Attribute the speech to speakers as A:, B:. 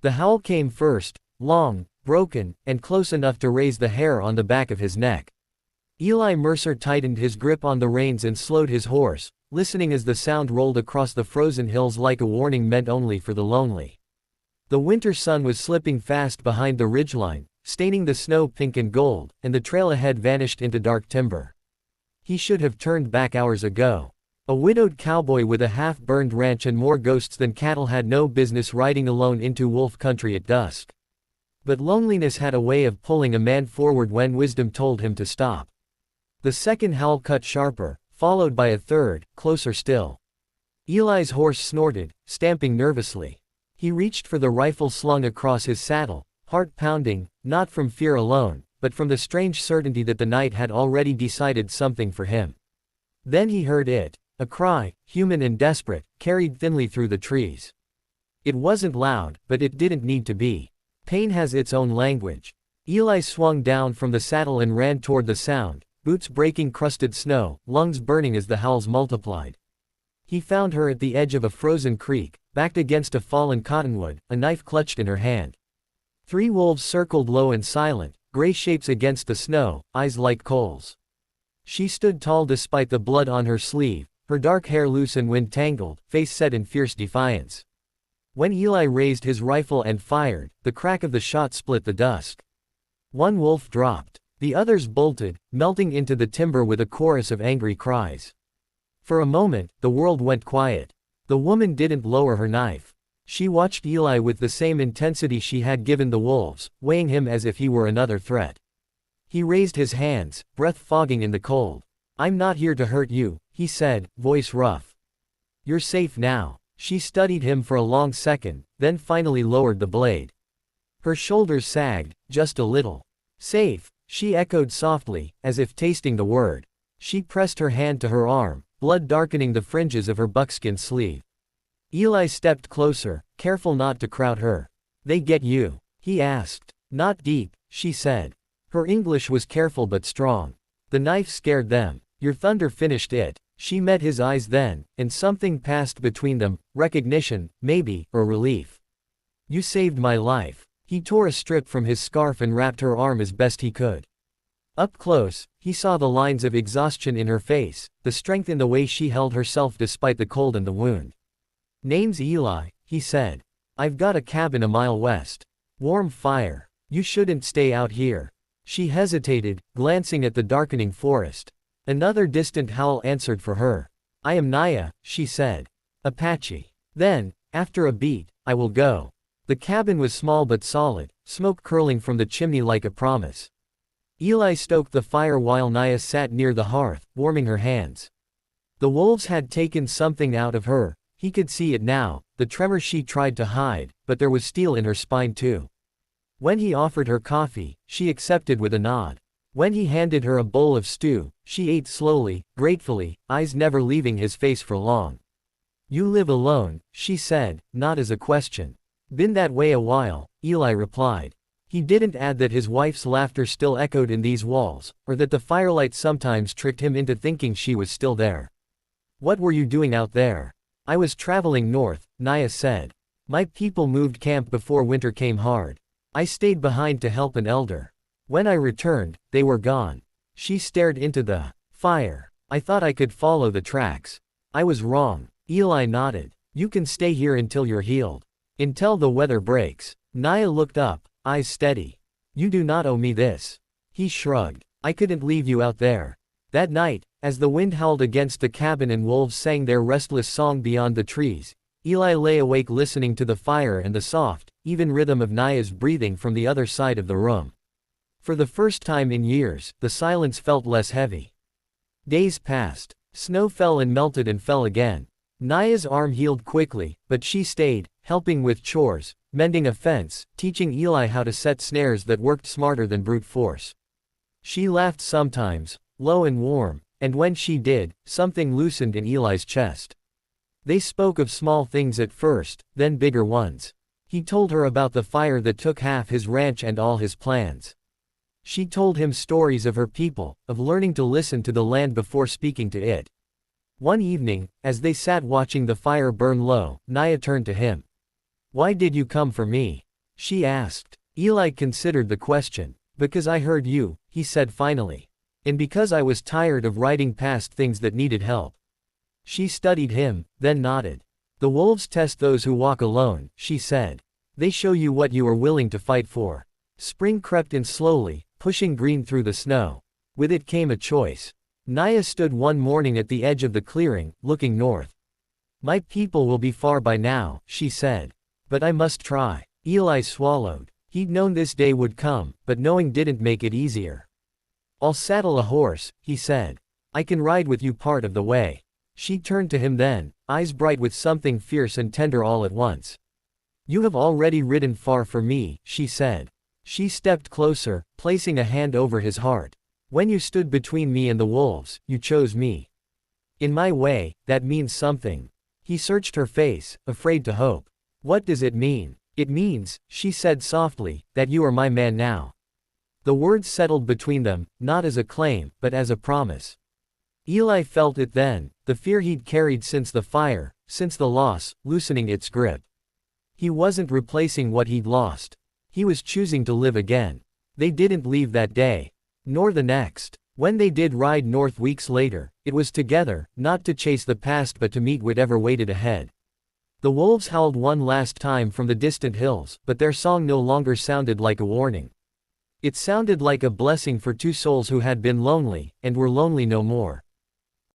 A: The howl came first, long, broken, and close enough to raise the hair on the back of his neck. Eli Mercer tightened his grip on the reins and slowed his horse, listening as the sound rolled across the frozen hills like a warning meant only for the lonely. The winter sun was slipping fast behind the ridgeline, staining the snow pink and gold, and the trail ahead vanished into dark timber. He should have turned back hours ago. A widowed cowboy with a half-burned ranch and more ghosts than cattle had no business riding alone into wolf country at dusk. But loneliness had a way of pulling a man forward when wisdom told him to stop. The second howl cut sharper, followed by a third, closer still. Eli's horse snorted, stamping nervously. He reached for the rifle slung across his saddle, heart pounding, not from fear alone, but from the strange certainty that the night had already decided something for him. Then he heard it, a cry, human and desperate, carried thinly through the trees. It wasn't loud, but it didn't need to be. Pain has its own language. Eli swung down from the saddle and ran toward the sound, boots breaking crusted snow, lungs burning as the howls multiplied. He found her at the edge of a frozen creek, backed against a fallen cottonwood, a knife clutched in her hand. 3 wolves circled low and silent, gray shapes against the snow, eyes like coals. She stood tall despite the blood on her sleeve, her dark hair loose and wind-tangled, face set in fierce defiance. When Eli raised his rifle and fired, the crack of the shot split the dusk. One wolf dropped. The others bolted, melting into the timber with a chorus of angry cries. For a moment, the world went quiet. The woman didn't lower her knife. She watched Eli with the same intensity she had given the wolves, weighing him as if he were another threat. He raised his hands, breath fogging in the cold. "I'm not here to hurt you," he said, voice rough. "You're safe now." She studied him for a long second, then finally lowered the blade. Her shoulders sagged, just a little. "Safe," she echoed softly, as if tasting the word. She pressed her hand to her arm, blood darkening the fringes of her buckskin sleeve. Eli stepped closer, careful not to crowd her. "They get you?" he asked. "Not deep," she said. Her English was careful but strong. "The knife scared them. Your thunder finished it." She met his eyes then, and something passed between them, recognition, maybe, or relief. "You saved my life." He tore a strip from his scarf and wrapped her arm as best he could. Up close, he saw the lines of exhaustion in her face, the strength in the way she held herself despite the cold and the wound. "Name's Eli," he said. "I've got a cabin a mile west. Warm fire. You shouldn't stay out here." She hesitated, glancing at the darkening forest. Another distant howl answered for her. "I am Naya," she said. "Apache." Then, after a beat, "I will go." The cabin was small but solid, smoke curling from the chimney like a promise. Eli stoked the fire while Naya sat near the hearth, warming her hands. The wolves had taken something out of her, he could see it now, the tremor she tried to hide, but there was steel in her spine too. When he offered her coffee, she accepted with a nod. When he handed her a bowl of stew, she ate slowly, gratefully, eyes never leaving his face for long. "You live alone," she said, not as a question. "Been that way a while," Eli replied. He didn't add that his wife's laughter still echoed in these walls, or that the firelight sometimes tricked him into thinking she was still there. "What were you doing out there?" "I was traveling north," Naya said. "My people moved camp before winter came hard. I stayed behind to help an elder. When I returned, they were gone." She stared into the fire. "I thought I could follow the tracks. I was wrong." Eli nodded. "You can stay here until you're healed. Until the weather breaks." Naya looked up, eyes steady. "You do not owe me this." He shrugged. "I couldn't leave you out there." That night, as the wind howled against the cabin and wolves sang their restless song beyond the trees, Eli lay awake listening to the fire and the soft, even rhythm of Naya's breathing from the other side of the room. For the first time in years, the silence felt less heavy. Days passed. Snow fell and melted and fell again. Naya's arm healed quickly, but she stayed, helping with chores, mending a fence, teaching Eli how to set snares that worked smarter than brute force. She laughed sometimes, low and warm, and when she did, something loosened in Eli's chest. They spoke of small things at first, then bigger ones. He told her about the fire that took half his ranch and all his plans. She told him stories of her people, of learning to listen to the land before speaking to it. One evening, as they sat watching the fire burn low, Naya turned to him. "Why did you come for me?" she asked. Eli considered the question. Because I heard you, he said finally. And because I was tired of riding past things that needed help. She studied him, then nodded. The wolves test those who walk alone, she said. They show you what you are willing to fight for. Spring crept in slowly, pushing green through the snow. With it came a choice. Naya stood one morning at the edge of the clearing, looking north. My people will be far by now, she said. But I must try. Eli swallowed. He'd known this day would come, but knowing didn't make it easier. I'll saddle a horse, he said. I can ride with you part of the way. She turned to him then, eyes bright with something fierce and tender all at once. You have already ridden far for me, she said. She stepped closer, placing a hand over his heart. When you stood between me and the wolves, you chose me. In my way, that means something. He searched her face, afraid to hope. What does it mean? It means, she said softly, that you are my man now. The words settled between them, not as a claim, but as a promise. Eli felt it then, the fear he'd carried since the fire, since the loss, loosening its grip. He wasn't replacing what he'd lost. He was choosing to live again. They didn't leave that day. Nor the next. When they did ride north weeks later, it was together, not to chase the past but to meet whatever waited ahead. The wolves howled one last time from the distant hills, but their song no longer sounded like a warning. It sounded like a blessing for two souls who had been lonely, and were lonely no more.